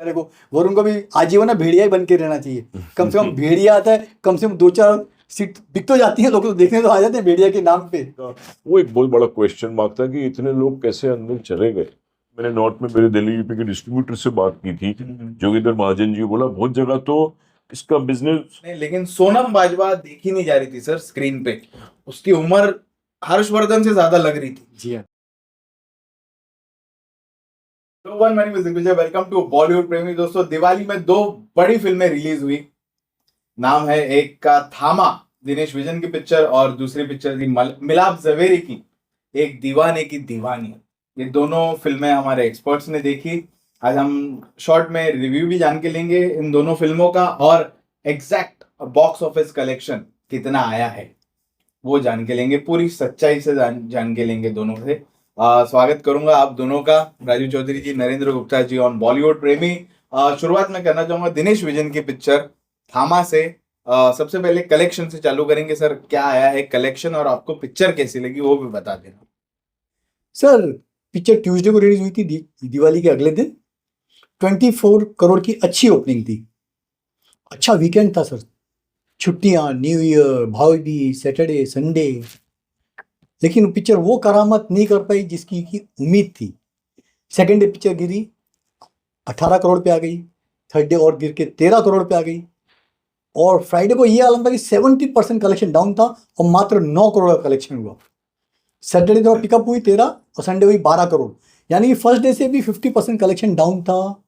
बेचारे को, वरुण को भी आजीवन भेड़िया ही बन के रहना चाहिए। कम से कम भेड़िया आता है, कम से कम 2-4 सीट बिक तो जाती है, लोग तो देखने तो आ जाते हैं भेड़िया के नाम पे। वो एक बहुत बड़ा क्वेश्चन मार्क था कि इतने लोग कैसे अंदर चले गए। मैंने नॉर्थ में मेरे दिल्ली यूपी के डिस्ट्रीब्यूटर से बात की थी, जोगिंदर महाजन जी, बोला बहुत जगह तो इसका बिजनेस नहीं, लेकिन सोनम बाजवा देखी नहीं जा रही थी सर स्क्रीन पे। उसकी उम्र हर्षवर्धन से ज्यादा लग रही थी। जी हाँ। वेलकम टू बॉलीवुड प्रेमी। दोस्तों, दिवाली में 2 बड़ी फिल्में रिलीज हुई। नाम है एक का थामा, दिनेश विजन की पिक्चर, और दूसरी पिक्चर थी मिलाप जवेरी की, एक दीवाने की दीवानी। ये दोनों फिल्में हमारे एक्सपर्ट्स ने देखी। आज हम शॉर्ट में रिव्यू भी जान के लेंगे इन दोनों फिल्मों का, और एग्जैक्ट बॉक्स ऑफिस कलेक्शन कितना आया है वो जान के लेंगे, पूरी सच्चाई से जान के लेंगे दोनों से। स्वागत करूंगा आप दोनों का, राजीव चौधरी जी, नरेंद्र गुप्ता जी ऑन बॉलीवुड प्रेमी। शुरुआत में करना चाहूंगा दिनेश विजन की पिक्चर थामा से। सबसे पहले कलेक्शन से चालू करेंगे। सर, क्या आया है कलेक्शन, और आपको पिक्चर कैसी लगी वो भी बता देना। सर, पिक्चर ट्यूसडे को रिलीज हुई थी, दिवाली के अगले दिन। 24 करोड़ की अच्छी ओपनिंग थी, अच्छा वीकेंड था सर, छुट्टियां, न्यू ईयर, भाई बीज, सैटरडे, संडे। लेकिन पिक्चर वो करामत नहीं कर पाई जिसकी की उम्मीद थी। सेकेंड डे पिक्चर गिरी, 18 करोड़ पे आ गई। थर्ड डे और गिर के 13 करोड़ पे आ गई। और फ्राइडे को ये आलम था कि 70% कलेक्शन डाउन था और मात्र 9 करोड़ का कलेक्शन हुआ। सैटरडे तो पिकअप हुई 13 और संडे हुई 12 करोड़, यानी कि फर्स्ट डे से भी 50% कलेक्शन डाउन था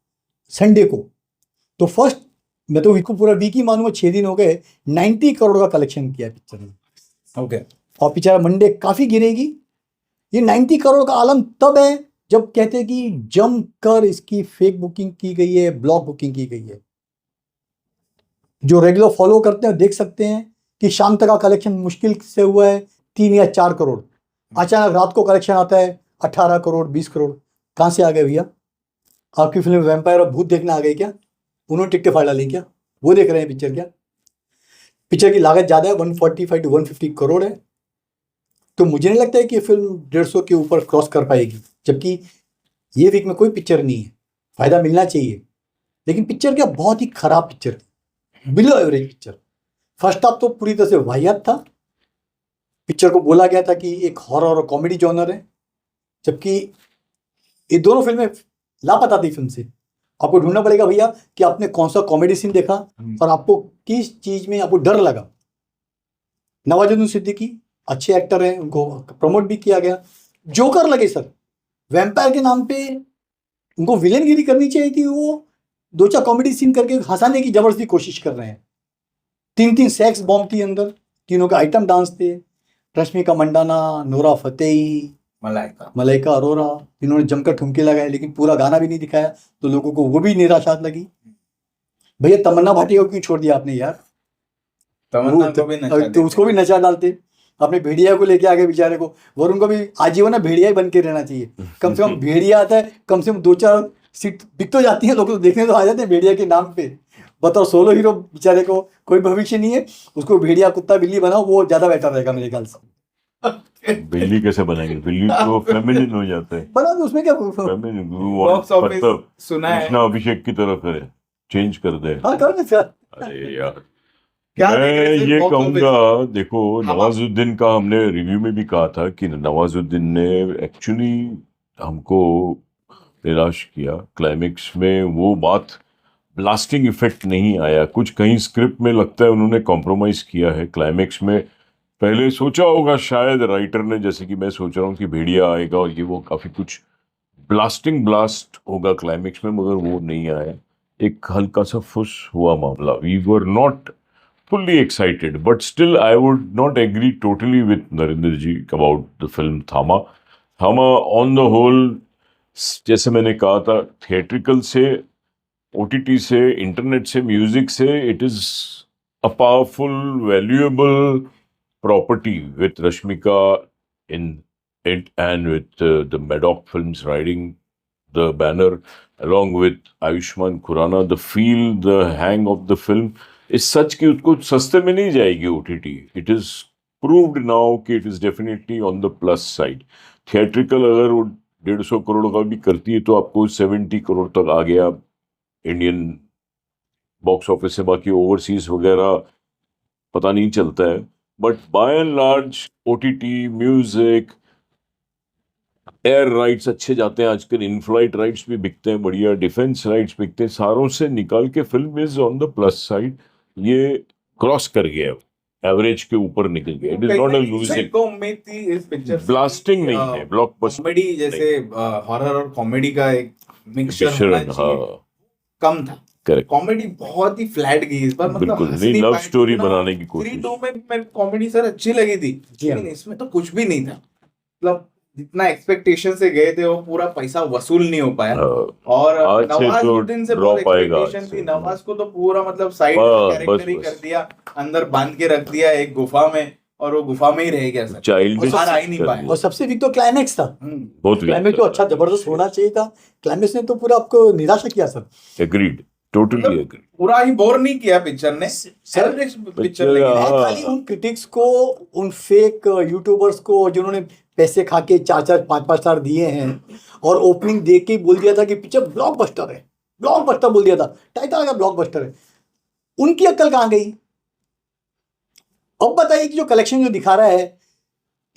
संडे को। तो फर्स्ट, मैं तो इसको पूरा वीक ही मानूंगा, 6 दिन हो गए, 90 करोड़ का कलेक्शन किया पिक्चर ने। ओके। और पिक्चर मंडे काफ़ी गिरेगी। ये 90 करोड़ का आलम तब है जब कहते हैं कि जम कर इसकी फेक बुकिंग की गई है, ब्लॉक बुकिंग की गई है। जो रेगुलर फॉलो करते हैं देख सकते हैं कि शाम तक का कलेक्शन मुश्किल से हुआ है 3 या 4 करोड़। अचानक रात को कलेक्शन आता है 18 करोड़, 20 करोड़। कहाँ से आ गए भैया? आपकी फिल्म वैम्पायर और भूत देखने आ गए क्या? उन्होंने टिकटें फाड़ डाली क्या? वो देख रहे हैं पिक्चर क्या? पिक्चर की लागत ज़्यादा है, 145 to 150 करोड़ है। तो मुझे नहीं लगता है कि फिल्म 150 के ऊपर क्रॉस कर पाएगी, जबकि ये वीक में कोई पिक्चर नहीं है, फायदा मिलना चाहिए। लेकिन पिक्चर क्या बहुत ही खराब पिक्चर थी, below average picture. First half तो पूरी तरह से वाहियात था। पिक्चर को बोला गया था कि एक हॉरर और कॉमेडी जॉनर है, जबकि ये दोनों फिल्में लापता थी फिल्म से। आपको ढूंढना पड़ेगा भैया कि आपने कौन सा कॉमेडी सीन देखा और आपको किस चीज में आपको डर लगा। नवाजुद्दीन सिद्दीकी अच्छे एक्टर हैं, उनको प्रमोट भी किया गया। जोकर लगे सर, वैम्पायर के नाम पे उनको विलेनगिरी करनी चाहिए थी। वो 2-4 कॉमेडी सीन करके हंसाने की जबरदस्ती कोशिश कर रहे हैं। 3 सेक्स बॉम्ब थी अंदर, तीनों के आइटम डांस थे। रश्मिका मंडाना, नोरा फतेही, मलाइका अरोरा, इन्होंने जमकर ठुमके लगाए, लेकिन पूरा गाना भी नहीं दिखाया, तो लोगों को वो भी निराशा लगी। भैया तमन्ना भाटिया को क्यों छोड़ दिया आपने यार? तमन्ना को भी नचा तो उसको भी नचा डालते। अपने भेड़िया को लेके आगे बेचारे को, वरुण को भी आजीवन भेड़िया ही बन के रहना चाहिए। कम से कम भेड़िया आता है, कम से कम 2-4 सीट बिक तो जाती है, लोग तो देखने तो आ जाते हैं भेड़िया के नाम पे। बताओ, सोलो हीरो बेचारे को कोई भविष्य नहीं है, उसको भेड़िया कुत्ता बिल्ली बनाओ, वो ज्यादा बेटर रहेगा मेरे ख्याल से। बिल्ली कैसे बनाएंगे? बिल्ली तो फेमिनिन हो जाता है। बना तो उसमें क्या, बॉक्स ऑफिस सुना है कृष्णा अभिषेक की तरफ है, चेंज कर दे। हाँ कर दे। अरे यार, क्या मैं ये box office? कहूंगा, देखो नवाजुद्दीन का हमने रिव्यू में भी कहा था कि नवाजुद्दीन ने एक्चुअली हमको निराश किया। क्लाइमेक्स में वो बात, ब्लास्टिंग इफेक्ट नहीं आया। कुछ कहीं स्क्रिप्ट में लगता है उन्होंने कॉम्प्रोमाइज किया है क्लाइमेक्स में। पहले सोचा होगा शायद राइटर ने, जैसे कि मैं सोच रहा हूँ कि भेड़िया आएगा और ये वो काफी कुछ ब्लास्ट होगा क्लाइमेक्स में, मगर वो नहीं आया। एक हल्का सा फुस हुआ मामला। We were not fully excited, but still I would not agree totally with Narendra ji about the film Thama. Thama on the whole, जैसे मैंने कहा था, थिएट्रिकल से, OTT से, इंटरनेट से, म्यूजिक से, it is a powerful, valuable property with Rashmika in it and with the Maddox Films riding the banner along with Ayushmann Khurrana. The feel, the hang of the film इस सच की उसको सस्ते में नहीं जाएगी OTT. It is proved now कि it is definitely on the plus side. Theatrical अगर वो 150 करोड़ का भी करती है तो आपको 70 करोड़ तक आ गया इंडियन बॉक्स ऑफिस से, बाकी ओवरसीज वगैरह पता नहीं चलता है, but by and large OTT, music, air rights अच्छे जाते हैं आजकल, इन फ्लाइट राइट्स भी बिकते हैं बढ़िया, डिफेंस राइट्स बिकते हैं, सारों से निकाल के film is on the plus side, ये क्रॉस कर गया, एवरेज के ऊपर निकल गया, it is not a losing, को उम्मीद थी इस पिक्चर से ब्लास्टिंग नहीं है, ब्लॉकबस्टर कॉमेडी जैसे हॉरर और कॉमेडी का एक मिक्सचर होना मिश्रण, चाहिए, हाँ कम था। करेक्ट, कॉमेडी बहुत ही फ्लैट गई इस बार, मतलब बिल्कुल हंस नहीं, नहीं लव पाए। स्टोरी जितना बनाने की 3-2 कोशिश, में मैं कॉमेडी सर अच्छी लगी थी, जी हाँ। लेकिन इसमें तो कुछ भी नहीं था, मतलब जितना एक्सपेक्टेशन से गए थे वो पूरा पैसा वसूल नहीं हो पाया। हाँ, और आज से तो नवाजुद्दीन से बहुत drop आएगा आज एक्सपेक्टेशन से। थी, नवाज को तो पूरा मतलब साइड बस, कैरेक्टर ही बस। कर दिया, अंदर बांध के रख दिया एक गुफा में, और वो गुफा में ही रह गया सर, चाइल्डिश बाहर आ ही नहीं पाया। और सबसे वीक तो क्लाइमैक्स था। बहुत क्लाइमैक्स तो अच्छा जबरदस्त होना चाहिए था, क्लाइमैक्स ने तो पूरा आपको निराशा किया सर। एग्रीड, टोटली मतलब एग्रीड, पूरा ही बोर नहीं किया पिक्चर ने, सर एवरेज पिक्चर पिक्चर, लगी। मैं हाँ। खाली उन क्रिटिक्स को, उन फेक यूट्यूबर्स को जिन्होंने पैसे खा के 4-4 5-5 स्टार दिए हैं और ओपनिंग देख के ही बोल दिया था कि पिक्चर ब्लॉकबस्टर है, ब्लॉकबस्टर बोल दिया था, टाइटल का ब्लॉकबस्टर है, उनकी अक्ल कहाँ गई? अब बताइए कि जो कलेक्शन जो दिखा रहा है,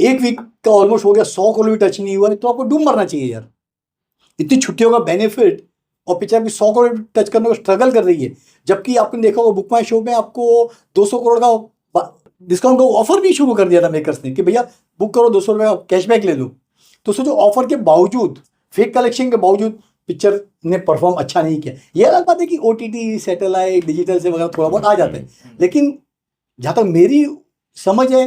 एक वीक का ऑलमोस्ट हो गया, 100 करोड़ भी टच नहीं हुआ है, तो आपको डूब मरना चाहिए यार। इतनी छुट्टियों का बेनिफिट और पिक्चर भी 100 करोड़ टच करने को स्ट्रगल कर रही है, जबकि आपने देखा होगा बुक माई शो में आपको 200 करोड़ का डिस्काउंट का ऑफर भी शुरू कर दिया था मेकर्स ने कि भैया बुक करो 200 रुपये का कैशबैक ले लो। तो सोचो ऑफर के बावजूद, फेक कलेक्शन के बावजूद पिक्चर ने परफॉर्म अच्छा नहीं किया। ये अलग बात है कि ओटीटी, सैटेलाइट, डिजिटल से वगैरह थोड़ा बहुत आ जाते हैं, लेकिन जहाँ तक मेरी समझ है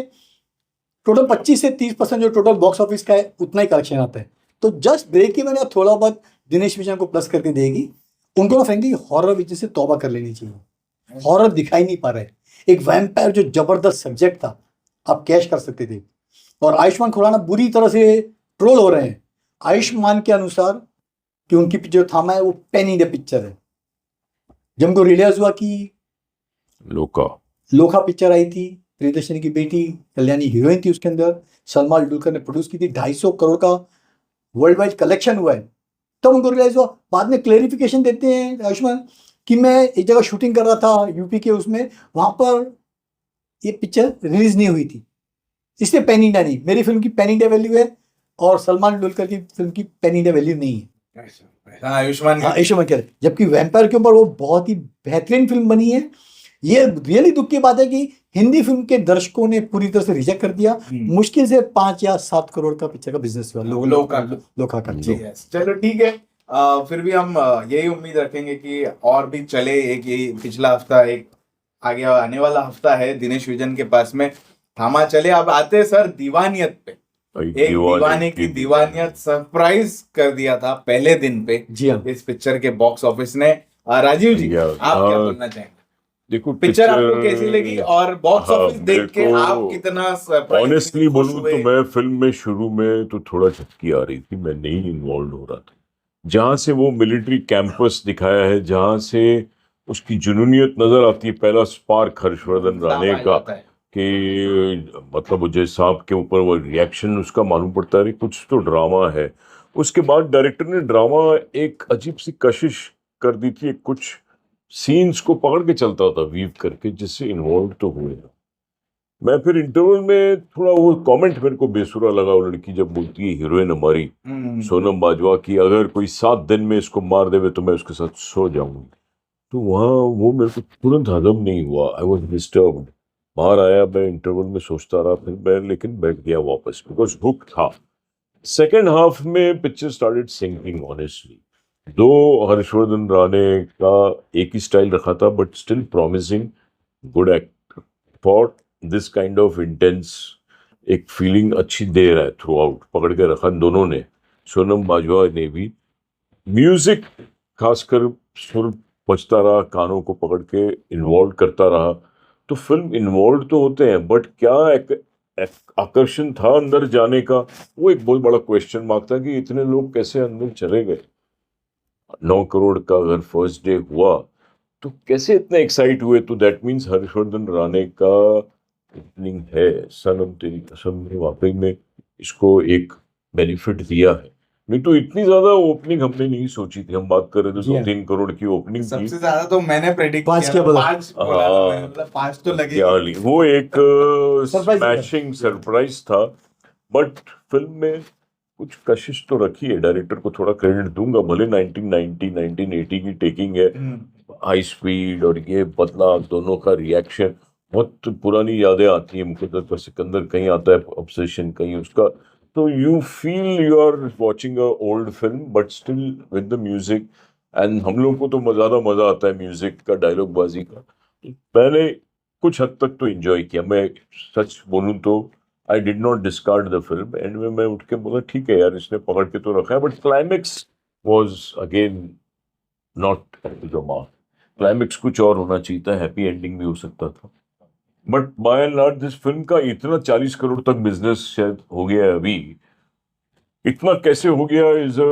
टोटल 25 से 30% जो टोटल बॉक्स ऑफिस का है उतना ही कलेक्शन आता है, तो जस्ट ब्रेक इवन या थोड़ा बहुत दिनेश विजन को प्लस करके देगी। उनको ना फ्रेंकली हॉरर बिजनेस से तौबा कर लेनी चाहिए, हॉरर दिखाई नहीं पा रहा है। एक वैम्पायर जो जबरदस्त सब्जेक्ट था, आप कैश कर सकते थे, और आयुष्मान खुराना बुरी तरह से ट्रोल हो रहे हैं आयुष्मान के अनुसार कि उनकी जो थामा है वो पेन इंडिया पिक्चर है। जब उनको रियलाइज हुआ कि लोका पिक्चर आई थी, प्रियदर्शनी की बेटी कल्याणी हीरोइन थी उसके अंदर, सलमान डुलकर ने प्रोड्यूस की थी, 250 करोड़ का वर्ल्ड वाइड कलेक्शन हुआ है, तब उनको रियलाइज हुआ। बाद में क्लेरिफिकेशन देते हैं आयुष्मान कि मैं एक जगह शूटिंग कर रहा था यूपी के, उसमें वहां पर ये पिक्चर रिलीज नहीं हुई थी, इसलिए पैन इंडिया नहीं। मेरी फिल्म की पैन इंडिया वैल्यू है और सलमान डुलकर की फिल्म की पैन इंडिया वैल्यू नहीं है। आयुष्मान आयुष्मान कह रहे, जबकि वैम्पायर के ऊपर वो बहुत ही बेहतरीन फिल्म बनी है। ये रियली दुख की बात है कि हिंदी फिल्म के दर्शकों ने पूरी तरह से रिजेक्ट कर दिया। मुश्किल से 5 या 7 करोड़ का पिक्चर का बिजनेस हुआ लोका का। चलो ठीक है, फिर भी हम यही उम्मीद रखेंगे कि और भी चले। एक ये पिछला हफ्ता, एक आगे आने वाला हफ्ता है दिनेश विजन के पास में, थामा चले। अब आते हैं सर दीवानियत पे। एक दीवाने की दीवानियत सरप्राइज कर दिया था पहले दिन पे जी हाँ, इस पिक्चर के बॉक्स ऑफिस ने। राजीव जी, आप क्या बोलना चाहेंगे? देखो पिक्चर आपको कैसी लगी और बॉक्स ऑफिस देख के मेरे आप को कितना ऑनेस्टली बोलूं तो मैं फिल्म में शुरू में तो थोड़ा झटकी आ रही थी, मैं नहीं इन्वॉल्व हो रहा था। जहां से वो मिलिट्री कैंपस दिखाया है, जहां से उसकी जुनूनियत नजर आती है, पहला स्पार्क हर्षवर्धन राणे का कि मतलब वो जय सांप के ऊपर वो रिएक्शन उसका मालूम पड़ता है कुछ तो ड्रामा है। उसके बाद डायरेक्टर ने ड्रामा एक अजीब सी कशिश कर दी थी, कुछ सीन्स को पकड़ के चलता था वीव करके, जिससे इन्वॉल्व तो हुए ना। मैं फिर इंटरवल में थोड़ा वो कमेंट मेरे को बेसुरा लगा, वो लड़की जब बोलती है हीरोइन हमारी सोनम बाजवा की, अगर कोई 7 दिन में इसको मार देवे तो मैं उसके साथ सो जाऊंगी, तो वहाँ वो मेरे को तुरंत हजम नहीं हुआ। I was disturbed. बाहर आया, मैं इंटरवल में सोचता रहा, फिर मैं लेकिन बैठ गया वापस, बिकॉज हुक था। सेकेंड हाफ में पिक्चर स्टार्टेड सिंकिंग ऑनेस्टली। दो हर्षवर्धन राणे का एक ही स्टाइल रखा था, but still promising good actor for this kind of intense, एक फीलिंग अच्छी दे रहा है थ्रू आउट, पकड़ के रखा दोनों ने। सोनम बाजवा ने भी म्यूजिक खासकर सुर बजता रहा, कानों को पकड़ के इन्वॉल्व करता रहा। तो फिल्म इन्वॉल्व तो होते हैं, बट क्या एक आकर्षण था अंदर जाने का, वो एक बहुत बड़ा क्वेश्चन मार्क था कि इतने लोग कैसे अंदर चले गए। 9 करोड़ का अगर फर्स्ट डे हुआ तो कैसे इतने एक्साइट हुए, तो दैट मीन्स हर्षवर्धन राणे का ओपनिंग है, सनम तेरी कसम ने वाकई में इसको एक बेनिफिट दिया है। नहीं तो इतनी ज्यादा ओपनिंग हमने नहीं सोची थी, हम बात कर रहे थे जी हाँ। 2-3 करोड़ की ओपनिंग थी। सबसे ज्यादा तो मैंने प्रेडिक्ट पाँच किया क्या था, बोला? 5 बोला था हाँ। मैंने, मतलब 5 तो लगेगी। क्या ली, वो एक Surprise था। स्मैशिंग सरप्राइज था। बट फिल्म में कुछ कशिश तो रखी है, डायरेक्टर को थोड़ा क्रेडिट दूंगा, भले 1990 1980 की टेकिंग है, हाई स्पीड और ये बदला दोनों का रिएक्शन, बहुत पुरानी यादें आती हैं। मुकद्दर का सिकंदर कहीं आता है ऑब्सेशन, कहीं उसका, तो you feel you are watching a old film but still with the music. And हम लोग को तो ज्यादा मजा आता है म्यूजिक का, डायलॉग बाजी का। मैंने कुछ हद तक तो एंजॉय किया, मैं सच बोलूं तो I did not discard the film. And में मैं उठ के बोला ठीक है यार, इसने पकड़ के तो रखा है, but climax was again not the mark. Climax कुछ और होना चाहिए था, हैप्पी एंडिंग भी हो सकता था। But by and large this film का इतना 40 करोड़ तक बिजनेस शायद हो गया है अभी, इतना कैसे हो गया is a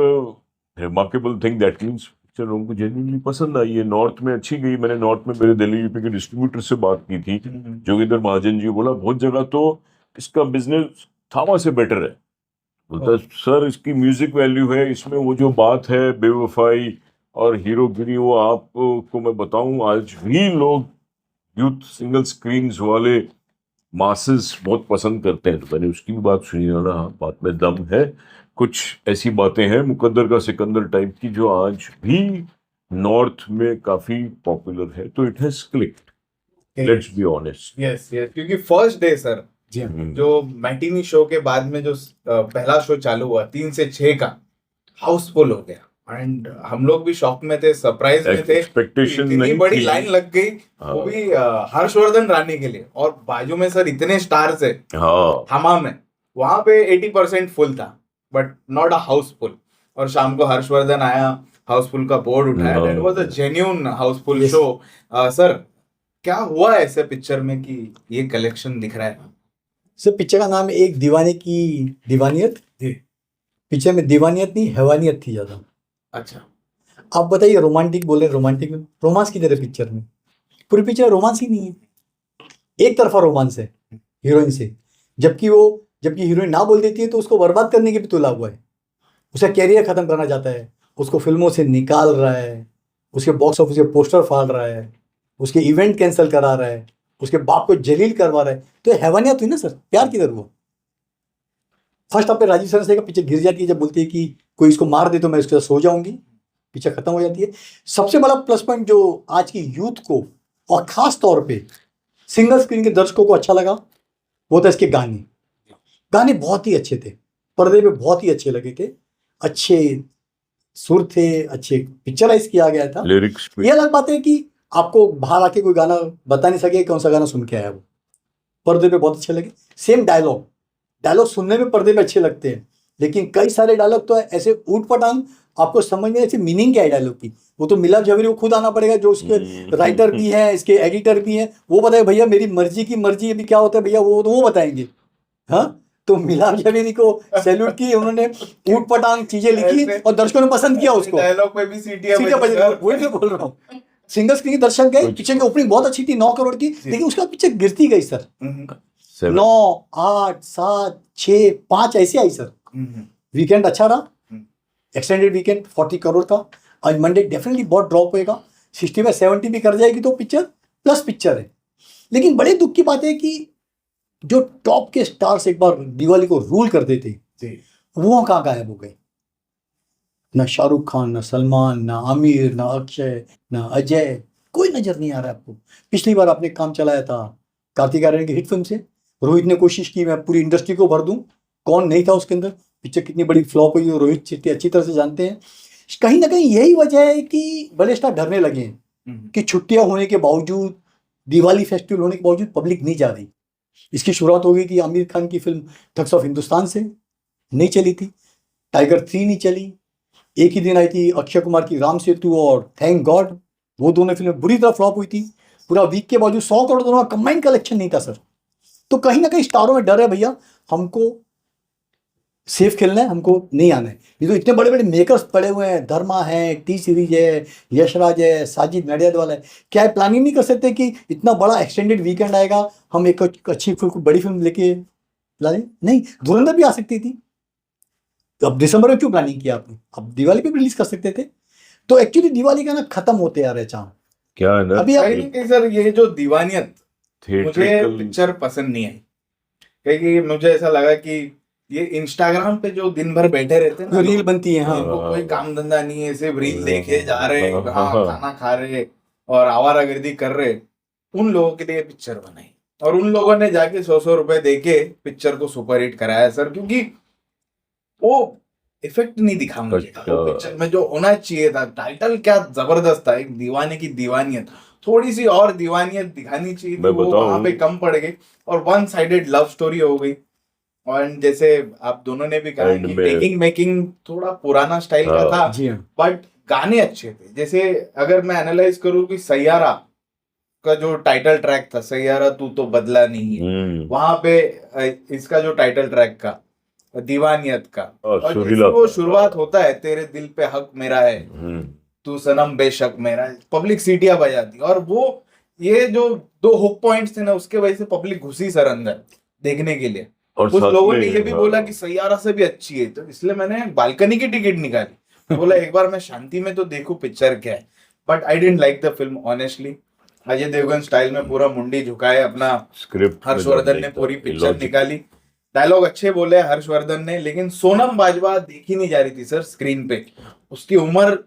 remarkable thing. That means picture लोगों को जेन्युइनली पसंद आई है, नॉर्थ में अच्छी गई। मैंने नॉर्थ में मेरे दिल्ली यूपी के डिस्ट्रीब्यूटर से बात की थी, जोगिंदर महाजन जी, बोला बहुत जगह तो इसका बिजनेस थावा से बेटर है। बोलता है, सर इसकी म्यूजिक वैल्यू है, इसमें वो जो बात है बेवफाई और हीरोगिरी, वो आपको मैं बताऊं आज भी लोग यूथ सिंगल स्क्रीन्स वाले मासेस बहुत पसंद करते हैं। तो मैंने उसकी भी बात सुनी ना, हाँ बात में दम है। कुछ ऐसी बातें हैं मुकद्दर का सिकंदर टाइप की जो आज भी नॉर्थ में काफी पॉपुलर है, तो it has clicked, let's be honest. Yes yes, क्योंकि फर्स्ट डे सर, जी हाँ। जो मैटिनी शो के बाद में जो पहला शो चालू हुआ 3 से 6 का, हाउसफुल हो गया। एंड हम लोग भी शॉक में थे, सरप्राइज में थे, एक्सपेक्टेशन इतनी नहीं बड़ी थी। लाइन लग गई, वो भी हर्षवर्धन रानी के लिए, और बाजू में सर इतने स्टार्स है हाँ, हमा में, वहां पे 80% फुल था बट नॉट अ हाउसफुल। और शाम को हर्षवर्धन आया, हाउसफुल का बोर्ड उठाया, that was a genuine Housefull Yes. Show. Sir क्या हुआ ऐसे पिक्चर में कि ये कलेक्शन दिख रहा है? सर पिक्चर का नाम है एक दीवाने की दीवानियत। जी। पिक्चर में दीवानियत नहीं, हैवानियत थी ज्यादा। अच्छा। आप बताइए, रोमांटिक बोले, रोमांटिक में रोमांस की तरह पिक्चर में, पूरी पिक्चर रोमांस ही नहीं है, एक तरफा रोमांस है हीरोइन से। जबकि हीरोइन ना बोल देती है तो उसको बर्बाद करने के भी तुला हुआ है, उसका कैरियर खत्म करना चाहता है, उसको फिल्मों से निकाल रहा है, उसके बॉक्स ऑफिस के पोस्टर फाड़ रहा है, उसके इवेंट कैंसिल करा रहा है, उसके बाप को जलील करवा रहा है। तो ये हैवानियत हुई ना सर, प्यार की तरह वो। फर्स्ट आप पे राजीव सरसे का पिक्चर गिर जाती है जब बोलती है कि कोई इसको मार दे तो मैं इसके साथ सो जाऊंगी, पिक्चर खत्म हो जाती है। सबसे बड़ा प्लस पॉइंट जो आज की यूथ को और खास तौर पे सिंगल स्क्रीन के दर्शकों को अच्छा लगा, वो था इसके गाने। गाने बहुत ही अच्छे थे, पर्दे पे बहुत ही अच्छे लगे थे, अच्छे सुर थे, अच्छे पिक्चराइज किया गया था। लिरिक्स ये अलग बात है कि आपको बाहर आके कोई गाना बता नहीं सके कौन सा गाना सुन के आया, वो पर्दे पे बहुत अच्छे लगे। सेम डायलॉग सुनने में पर्दे पे अच्छे लगते हैं, लेकिन कई सारे डायलॉग तो ऐसे ऊट पटांग, आपको समझ में ऐसे मीनिंग क्या है डायलॉग की, वो तो मिलाप जवेरी को खुद आना पड़ेगा, जो उसके राइटर भी हैं, इसके एडिटर भी हैं, वो बताए भैया मेरी मर्जी की मर्जी अभी क्या होता है भैया, वो बताएंगे। हाँ, तो मिलाप जवेरी को सैल्यूट की, उन्होंने ऊट पटांग चीजें लिखी और दर्शकों ने पसंद किया उसको। डायलॉग में भी सीटियां सीटियां बजी, बज सर। वही मैं बोल रहा हूँ। सिंगल स्क्रीन के दर्शक गए, पिक्चर की ओपनिंग बहुत अच्छी थी 9 करोड़ की, लेकिन उसका पिक्चर गिरती गई सर, 9, 8, 7, 6, 5 ऐसे आई सर। वीकेंड अच्छा रहा, एक्सटेंडेड वीकेंड 40 करोड़ का। आज मंडे डेफिनेटली बहुत ड्रॉप होएगा, 60 में 70 भी कर जाएगी तो पिक्चर प्लस पिक्चर है। लेकिन बड़े दुख की बात है कि जो टॉप के स्टार्स एक बार दिवाली को रूल करते थे, वो कहाँ गायब हो गए। ना शाहरुख खान, ना सलमान, ना आमिर, ना अक्षय, ना अजय, कोई नजर नहीं आ रहा है आपको। पिछली बार आपने काम चलाया था कार्तिक आर्यन की हिट फिल्म से, रोहित ने कोशिश की मैं पूरी इंडस्ट्री को भर दूं, कौन नहीं था उसके अंदर, पिक्चर कितनी बड़ी फ्लॉप हुई, रोहित शेट्टी अच्छी तरह से जानते हैं। कहीं ना कहीं यही वजह है कि बड़े स्टार डरने लगे हैं कि छुट्टियां होने के बावजूद, दिवाली फेस्टिवल होने के बावजूद पब्लिक नहीं जा रही। इसकी शुरुआत हो गई कि आमिर खान की फिल्म ठग्स ऑफ हिंदुस्तान से, नहीं चली थी। टाइगर 3 नहीं चली। एक ही दिन आई थी अक्षय कुमार की राम सेतु और थैंक गॉड, वो दोनों फिल्में बुरी तरह फ्लॉप हुई थी। पूरा वीक के बावजूद 100 करोड़ दोनों का कंबाइंड कलेक्शन नहीं था सर। तो कहीं ना कहीं स्टारों में डर है भैया, हमको सेफ खेलना है, हमको नहीं आना है। ये तो इतने बड़े बड़े मेकर्स पड़े हुए हैं, धर्मा है, टी सीरीज है, यशराज है, साजिद नडियादवाला है, क्या है प्लानिंग नहीं कर सकते कि इतना बड़ा एक्सटेंडेड वीकेंड आएगा, हम एक अच्छी फिल्म, बड़ी फिल्म लेके ला लें? नहीं, धुरंधर भी आ सकती थी, तो अब दिसंबर में क्यों प्लानिंग किया आपने? अब दिवाली पे रिलीज कर सकते थे। तो एक्चुअली दिवाली का ना खत्म होते आ रहा है चाम। क्या है ना, अभी आप कहीं ना कहीं सर ये जो दीवानियत मुझे थिएट्रिकल पिक्चर पसंद नहीं आई, क्योंकि मुझे ऐसा लगा कि ये इंस्टाग्राम पे जो दिन भर बैठे रहते हैं ना जो रील लोग, बनती है, हाँ इनको कोई काम धंधा नहीं है, सिर्फ रील देखे जा रहे, हाँ खाना खा रहे और आवारागर्दी कर रहे, उन लोगों के लिए पिक्चर बनाई और उन लोगों ने जाके 100 रुपए देके पिक्चर को सुपर हिट कराया सर, क्योंकि वो इफेक्ट नहीं दिखा मुझे वो पिक्चर में जो होना चाहिए था। टाइटल क्या जबरदस्त था, एक दीवाने की दीवानियत, थोड़ी सी और दीवानियत दिखानी चाहिए थी, मैं वो बताऊं- वहां पे कम पड़ गई और वन साइडेड लव स्टोरी हो गई। और जैसे आप दोनों ने भी कहा End कि में- टेकिंग मेकिंग थोड़ा पुराना स्टाइल का हाँ। था, जी हाँ, बट गाने अच्छे थे। जैसे अगर मैं एनालाइज करूँ कि सैयारा का जो टाइटल ट्रैक था, सैयारा तू तो बदला नहीं है, वहां पे इसका जो टाइटल ट्रैक का दीवानियत का, और जैसे सुरीला वो था। शुरुआत होता है, तेरे दिल पे हक मेरा है, तू सनम बेशक मेरा है, पब्लिक सीटियां बजाती, और वो ये जो दो हुक पॉइंट्स थे ना, उसके वजह से पब्लिक घुसी सर अंदर देखने के लिए। और कुछ साथ लोगों में- ने ये भी हाँ। बोला कि सैयारा से भी अच्छी है, तो इसलिए मैंने बालकनी की टिकट निकाली, मैं बोला एक बार मैं शांति में तो देखूं पिक्चर क्या है। But I didn't like the film honestly. Ajay Devgn style में पूरा मुंडी झुकाए अपना स्क्रिप्ट हर्षवर्धन ने पूरी पिक्चर निकाली, डायलॉग अच्छे बोले हर्षवर्धन ने, लेकिन सोनम बाजवा देखी नहीं जा रही थी सर स्क्रीन पे। उसकी उम्र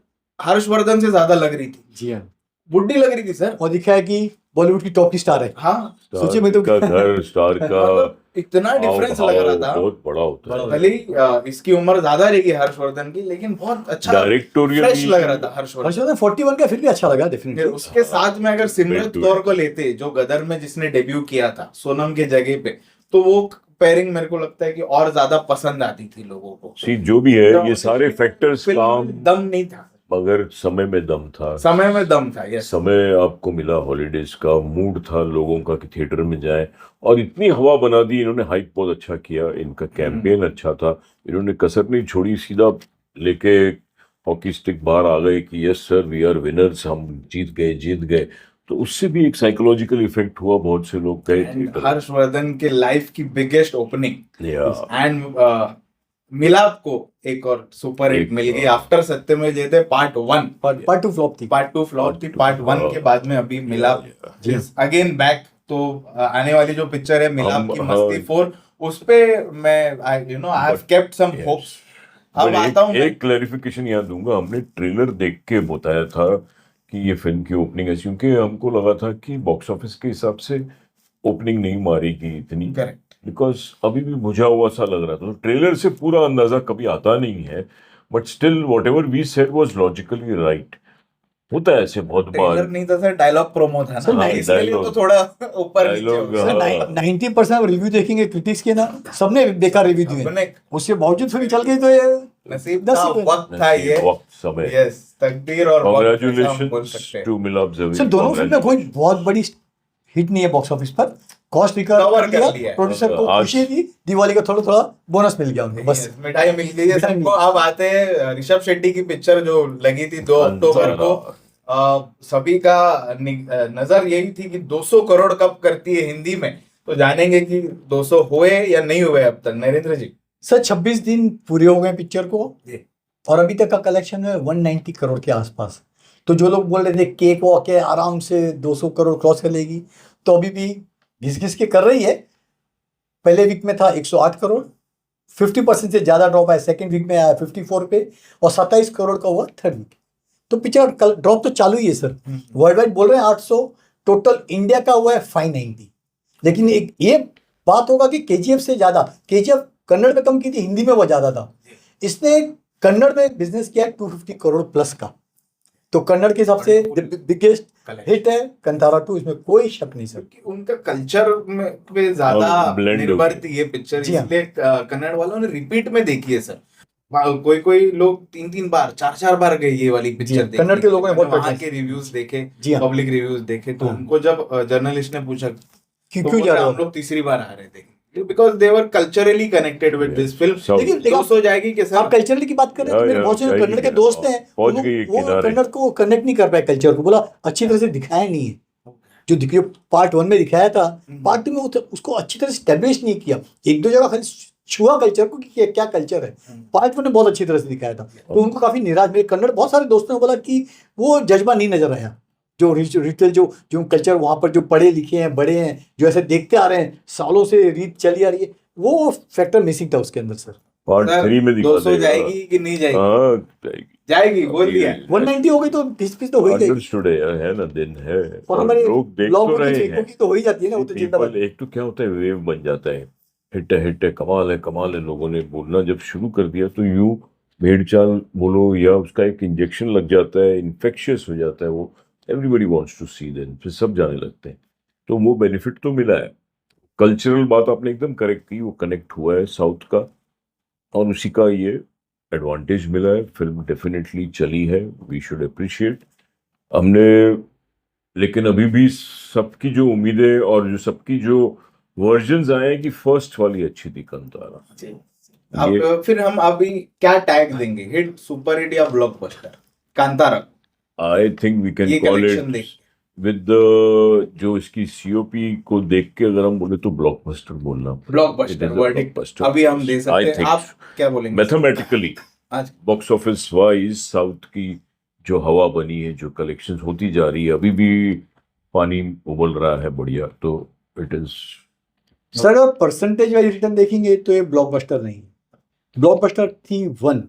हर्षवर्धन से ज्यादा लग रही थी, जी हाँ, बुढ़ी लग रही थी सर। और दिखा है कि बॉलीवुड की टॉप की स्टार है। हाँ, सोचिए मैं तो का घर स्टार का मतलब इतना डिफरेंस लग रहा था। बहुत बड़ा होता है। भले ही इसकी उम्र ज्यादा रहेगी हर्षवर्धन की, लेकिन बहुत अच्छा डायरेक्टोरियल फ्रेश लग रहा था हर्षवर्धन। हर्षवर्धन 41 का फिर भी अच्छा लगा फिर डेफिनेटली। उसके साथ में अगर सिमरत Great कौर को लेते, जो गदर में जिसने डेब्यू किया था सोनम के जगह पे, तो वो पेयरिंग मेरे को लगता है कि और ज्यादा पसंद आती थी लोगों को। सी जो भी है, ये सारे फैक्टर्स फिल्म काम, में दम नहीं था, मगर समय में दम था। समय में दम था। यस, समय आपको मिला, हॉलीडेज का मूड था लोगों का कि थिएटर में जाए, और इतनी हवा बना दी इन्होंने, हाइप बहुत अच्छा किया, इनका कैंपेन अच्छा था, इन्होंने कसर नहीं छोड़ी, सीधा लेके हॉकी स्टिक बाहर आ गए कि yes sir we are winners, हम जीत गए। तो उससे भी एक साइकोलॉजिकल इफेक्ट हुआ, बहुत से लोग गए थिएटर। हर्षवर्धन के लाइफ की बिगेस्ट ओपनिंग या एंड मिलाप को एक और सुपर हिट एक, मिल गई आफ्टर सत्यमेव जयते पार्ट 1। पार्ट 2 फ्लॉप थी। पार्ट 2 फ्लॉप थी, पार्ट 1 के बाद में अभी मिलाप अगेन बैक। तो आने वाली जो पिक्चर है मिलाप की मस्ती 4, उस पे मैं I have kept some hopes. अब आता हूं मैं, एक क्लैरिफिकेशन यहाँ दूंगा, हमने ट्रेलर देख के बताया था कि ये फिल्म की ओपनिंग है, क्योंकि हमको लगा था कि बॉक्स ऑफिस के हिसाब से ओपनिंग नहीं मारेगी इतनी, करेक्ट, बिकॉज अभी भी बुझा हुआ सा लग रहा था। तो ट्रेलर से पूरा अंदाजा कभी आता नहीं है, but still whatever we said was logically right. होता है ऐसे बहुत ट्रेलर बार। नहीं था सर, डायलॉग प्रोमो था सर, ना, नहीं, इसके लिए तो dialogue- थोड़ा ऊपर नीचे dialogue, हो गया। हाँ। 90% रिव्यू देखेंगे क्रिटिक्स के ना, सबने बेकार रिव्यू दिए, अपने उसके बावजूद फिल्म चल गई तो ये नसीब था, वक्त था ये, वक्त, समय। यस, तकदीर और वक्त ऐसा हम बोल सकते कांग्रेचुलेशंस हैं। टू मिलाप ज़वेरी। सर दोनों फिल्में कोई बहुत बड़ी हिट नहीं है बॉक्स ऑफिस पर, कॉस्ट Cover रिकवर कर किया, लिया है। प्रोड्यूसर को आज- खुशी थी, दिवाली का थोड़ा थोड़ा बोनस मिल गया उनको बस। Yes, मिठाई मिल गई है मिठाई सबको। अब आते हैं ऋषभ शेट्टी की पिक्चर जो लगी थी 2 अक्टूबर को। सभी का नजर यही थी कि 200 करोड़ कब करती है हिंदी में, तो जानेंगे कि 200 हुए या नहीं हुए अब तक। नरेंद्र जी, सर 26 दिन पूरे हो गए पिक्चर को, जी। और अभी तक का कलेक्शन है 190 करोड़ के आसपास। तो जो लोग बोल रहे थे केक वॉक है आराम से 200 करोड़ क्रॉस कर लेगी, तो अभी भी घिस घिस के कर रही है। पहले वीक में था 108 करोड़, 50% से ज़्यादा ड्रॉप है, सेकेंड वीक में आया 54 पे, और 27 करोड़ का हुआ थर्ड वीक। तो पिक्चर ड्रॉप तो चालू ही है सर। वर्ल्ड वाइड बोल रहे हैं 800, टोटल इंडिया का हुआ है 590। लेकिन एक ये बात होगा कि केजीएफ से ज़्यादा, केजीएफ कन्नड़ में कम की थी, हिंदी में वो ज़्यादा था। इसने कन्नड़ में बिजनेस किया 250 करोड़ प्लस का, तो कन्नड़ के हिसाब से बिगेस्ट हिट है कंतारा 2, इसमें कोई शक नहीं सर। कि उनका कल्चर में पे ज्यादा और blend निर्भर हो थी ये पिक्चर, जी हाँ। इसलिए कन्नड़ वालों ने रिपीट में देखी है सर। कोई लोग 3 बार 4 बार गए ये वाली जी पिक्चर हाँ, देखने कन्नड़ के लोगों ने मैंने बहुत वहाँ पसंद के रिव्यूज देखे, जी हाँ। पब्लिक रिव्यूज देखे, तो हाँ। उनको जब जर्नलिस्ट ने पूछा कि तो क्यों जा बोले, रहे हो? हम लोग तीसरी बार आ रहे थे, because they were culturally connected with this film. सब- लेकिन 200 हो जाएगी कि आप सर कल्चरल की बात कर रहे हैं, तो मेरे बहुत से जाएगी कन्नड़ के किनारे, दोस्त हैं, पहुंच वो गई वो किनारे। कन्नड़ को कनेक्ट नहीं कर पाए कल्चर को, बोला अच्छी तरह से दिखाया नहीं है। जो पार्ट 1 में दिखाया था, पार्ट 2 में उसको अच्छी तरह से स्टैब्लिश नहीं किया, एक दो जगह खाली छुआ कल्चर को कि क्या कल्चर है। पार्ट 1 ने बहुत अच्छी तरह से दिखाया था, तो उनको काफी निराश, मेरे कन्नड़ बहुत सारे दोस्तों ने बोला कि वो जज्बा नहीं नजर आया, जो रिचुअल जो कल्चर वहाँ पर जो पढ़े लिखे हैं, बड़े हैं, जो ऐसे देखते आ रहे हैं, सालों से रीत चली आ रही है, वो फैक्टर मिसिंग था उसके अंदर सर। पार्ट 3 में दिखा 200 देगा। जाएगी कि नहीं जाएगी? हाँ जाएगी, जाएगी, बोल दिया। 190 हो गई तो 20 तो हो ही गई। अंडरस्टूड है ना, दिन है, और और हमारे लोग देख ब्लॉग तो में रहे हैं। की तो हो ही जाती है ना, वो तो जिंदाबाद। पीपल, एक तो क्या होता है, वेव बन जाता है, हिट है, कमाल है, लोगों ने बोलना जब शुरू कर दिया तो यूं भेड़ चाल बोलो, या उसका एक इंजेक्शन लग जाता है, इन्फेक्शियस हो जाता है वो, everybody wants to see, then फिर सब जाने लगते हैं, तो वो बेनिफिट तो मिला है। कल्चरल बात आपने एकदम करेक्ट की, वो कनेक्ट हुआ है साउथ का, और उसी का ये एडवांटेज मिला है। फिल्म डेफिनेटली चली है, वी शुड अप्रिशिएट हमने, लेकिन अभी भी सबकी जो उम्मीदें और जो सबकी जो वर्जन्स आए हैं कि फर्स्ट वाली अच्छी थी कांतारा। अब फिर हम अभी क्या टैग देंगे, हिट, सुपर हिट या blockbuster? Kantara I think we ये कैन कॉल कलेक्शन इट देख, विद जो इसकी सीओपी को देख के अगर हम बोले तो ब्लॉकबस्टर बोलना, ब्लॉकबस्टर वर्डिक्ट अभी हम दे सकते हैं। आप क्या बोलेंगे? मैथमेटिकली आज बॉक्स ऑफिस वाइज साउथ की जो हवा बनी है, जो कलेक्शंस होती जा रही है, अभी भी पानी उबल रहा है बढ़िया, तो इट इज सर अगर परसेंटेज वाइज रिटर्न देखेंगे तो ये ब्लॉकबस्टर नहीं है। ब्लॉकबस्टर थी 1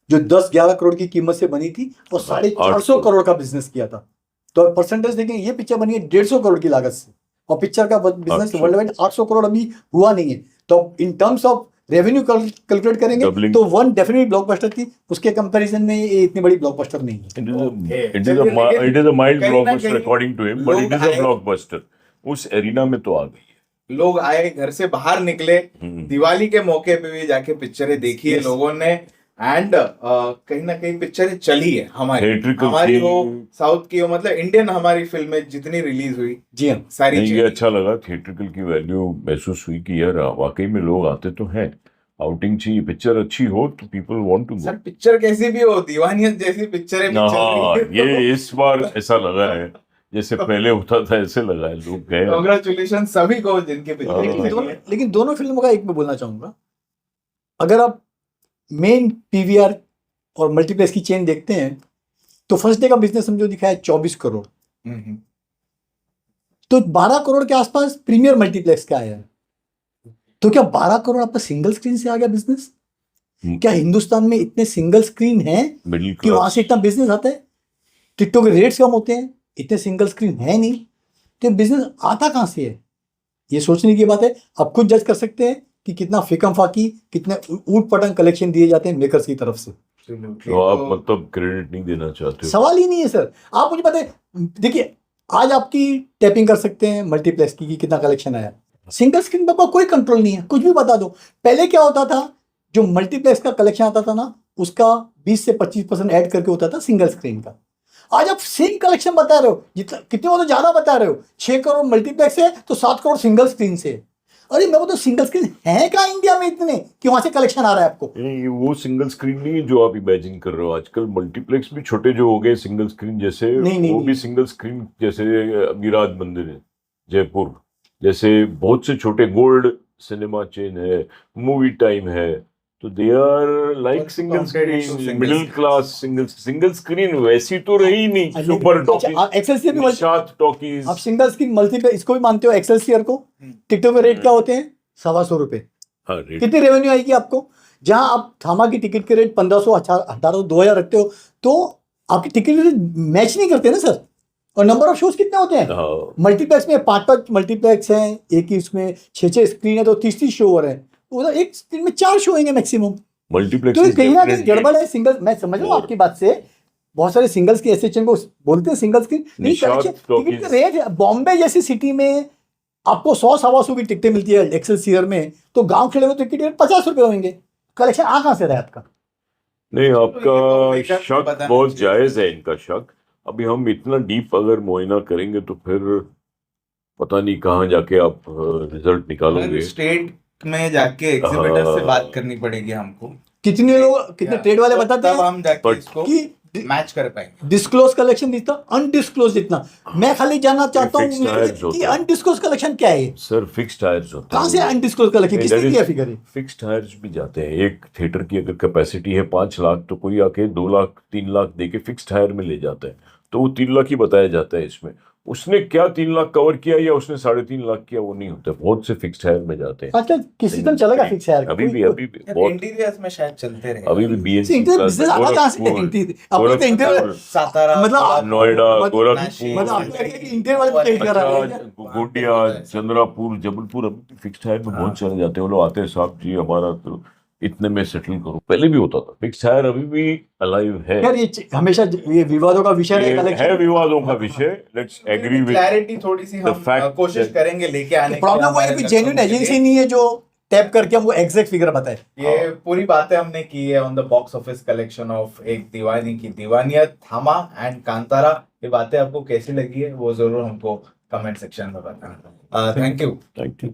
जो 10-11 करोड़ की कीमत से बनी थी और 450 करोड़ का बिजनेस किया था। तो परसेंटेज देखेंगे, ये पिक्चर बनी है 150 करोड़ की लागत से, और पिक्चर का बिजनेस वर्ल्ड वाइड 800 करोड़ अभी हुआ नहीं है। तो in terms of revenue calculate करेंगे Doubling. तो 1 डेफिनेटली ब्लॉकबस्टर थी, उसके कंपैरिजन में ये इतनी बड़ी ब्लॉकबस्टर नहीं है। इट इज अ माइल्ड कहीं ना ब्लॉकबस्टर कहीं according to him, but it लोग इज अ आए- ब्लॉकबस्टर, उस एरिना में तो आ गई है। लोग आए, घर से बाहर निकले, दिवाली के मौके पे भी जाके पिक्चरें देखी है Yes. लोगों ने, एंड कहीं ना कहीं पिक्चरें चली है हमारी, Theatrical हमारी की- हो, साउथ की हो, मतलब इंडियन हमारी फिल्में जितनी रिलीज हुई जी हाँ, सारी नहीं, ये चली। अच्छा लगा, थिएट्रिकल की वैल्यू महसूस हुई कि यार वाकई में लोग आते तो हैं, आउटिंग चाहिए, पिक्चर अच्छी हो तो people want to sir go. Picture कैसी भी हो, दीवानियत जैसी पिक्चरें भी चल हाँ, रही है। ये इस बार ऐसा लगा है जैसे पहले होता था, ऐसे लगा है, लोग गए। कांग्रेचुलेशन सभी को जिनके पिक्चर हाँ। लेकिन दोनों फिल्मों का एक मैं बोलना चाहूंगा, अगर आप मेन पीवीआर और मल्टीप्लेक्स की चेन देखते हैं तो फर्स्ट डे का बिजनेस समझो दिखाया 24 करोड़, तो 12 करोड़ के आसपास प्रीमियर मल्टीप्लेक्स का आया है। तो क्या 12 करोड़ आपका सिंगल स्क्रीन से आ गया बिजनेस? क्या हिंदुस्तान में इतने सिंगल स्क्रीन हैं मिडिल कि वहां क्लास से इतना बिजनेस आता है? टिकटों के रेट्स कम होते हैं, इतने सिंगल स्क्रीन है नहीं, तो बिजनेस आता कहां से है? ये सोचने की बात है। आप खुद जज कर सकते हैं कि कितना फिकम फाकी, कितने ऊट पटंग कलेक्शन दिए जाते हैं मेकर्स की तरफ से। तो आप मतलब क्रेडिट नहीं देना चाहते हो? सवाल ही नहीं है सर। आप मुझे बताएं, देखिए आज आपकी टैपिंग कर सकते हैं मल्टीप्लेक्स की कि कितना कलेक्शन आया, सिंगल स्क्रीन पर कोई कंट्रोल नहीं है, कुछ भी बता दो। पहले क्या होता था, जो मल्टीप्लेक्स का कलेक्शन आता था ना, उसका 20 से 25% ऐड करके होता था सिंगल स्क्रीन का। आज आप सेम कलेक्शन बता रहे हो, जितना कितने वो तो ज्यादा बता रहे हो, 6 करोड़ मल्टीप्लेक्स है तो 7 करोड़ सिंगल स्क्रीन से। अरे मैं तो सिंगल स्क्रीन है क्या इंडिया में इतने कि वहां से कलेक्शन आ रहा है आपको? नहीं, वो सिंगल स्क्रीन नहीं है जो आप इमेजिन कर रहे हो। आजकल मल्टीप्लेक्स भी छोटे जो हो गए सिंगल स्क्रीन जैसे, नहीं, वो भी सिंगल स्क्रीन जैसे अमीरात मंदिर है जयपुर जैसे, बहुत से छोटे गोल्ड सिनेमा चेन है, मूवी टाइम है, तो they are like Also single compared to screen, single middle screen. Class single screen वैसी तो रही नहीं। सुपर टॉकीज, आप एक्सेलसियर भी निशात टॉकीज, आप सिंगल स्क्रीन मल्टीप्लेक्स इसको भी मानते हो, एक्सेलसियर को? टिकटों के रेट क्या होते हैं? 125 रुपए। हाँ, रेट कितनी रेवेन्यू आएगी आपको? जहां आप थामा की टिकट के रेट 1500, 1800, 2000 रखते हो, तो आपकी टिकट मैच नहीं करते ना सर। और नंबर ऑफ शोज कितने होते हैं? हाँ, मल्टीप्लेक्स में 5 मल्टीप्लेक्स हैं, एक ही उसमें 6 स्क्रीन है तो 30 शो हो रहे हैं, उधर एक स्क्रीन में 4 शो होंगे मैक्सिमम। मल्टीप्लेक्स तो कहीं ना कहीं गड़बड़ है। सिंगल, मैं समझ रहा हूँ आपकी बात से, बहुत सारे सिंगल स्क्रीन एसोसिएशन को बोलते हैं सिंगल स्क्रीन नहीं, निशात टिकट का रेट है। बॉम्बे जैसी सिटी में आपको 100-125 की टिकटें मिलती है एक्सेलसियर में, तो गांव खेड़े में टिकट रेट 50 रुपए होंगे। कलेक्शन आ कहां से रहा है आपका? नहीं, तो आपका ये तो शक बताना बहुत चाहिए। जायज है, इनका शक। अभी हम इतना डीप अगर मुआयना करेंगे तो फिर पता नहीं कहाँ जाके आप रिजल्ट निकालोगे। स्टेट में जाके एग्जीबिटर से हाँ। बात करनी पड़ेगी हमको, कितने लोग, कितने ट्रेड वाले बताते तब हैं हम जाके But- इसको कि मैच कर पाएंगे। डिस्क्लोज कलेक्शन इतना, अनडिस्क्लोज इतना। मैं खाली जानना चाहता हूँ fixed tires कि होते हैं। अनडिस्क्लोज कलेक्शन क्या है, सर फिक्स टायर्स होते कहाँ से हैं। अनडिस्क्लोज कलेक्शन, किसने दिया फिगर है? फिक्स टायर्स भी जाते हैं। एक थिएटर की अगर कैपेसिटी है 5 लाख तो कोई आके 2 लाख 3 लाख दे के फिक्स टायर में ले जाता है, तो वो 3 लाख ही बताया जाता है इसमें। उसने क्या 3 लाख कवर किया या उसने 3.5 लाख किया वो नहीं होता। बहुत से फिक्स टायर में जाते हैं। आजकल किसी दिन चलेगा फिक्स यार, अभी भी बहुत इंटीरियर्स में शायद चलते रहे। अभी भी बीएससी इंटीरियर बिजनेस आना कहाँ से है? अपने तो इंटीरियर सातारा, मतलब नोएडा, मतलब गोरखपुर, मतलब आपको लगता है कि इंटीरियर वाले पेट कर रहा है क्या? गोंडिया, चंद्रापुर, जबलपुर, अभी फिक्स टायर में बहुत चले जाते हैं। वो लोग आते हैं, साहब जी हमारा तो इतने में सेटल करो। पहले भी होता था। फिक्स टायर अभी भी अलाइव है। यार ये हमेशा ये विवादों का विषय है ये है कलेक्शन। विवादों का विषय। लेट्स एग्री विद क्लैरिटी थोड़ी सी the हम fact कोशिश that- करेंगे लेके आने की प्रॉब्लम वो है हमारे कि दर्शकों जेन्युइन के लिए। एजेंसी नहीं है जो टैप करके हमको एग्जैक्ट फिगर बताए। ये पूरी बातें हमने की है on the box office collection of एक दीवानी की दीवानियत, थामा एंड कांतारा। ये बातें आपको कैसी लगी है वो जरूर हमको कमेंट सेक्शन में बताना। Thank you. Thank you.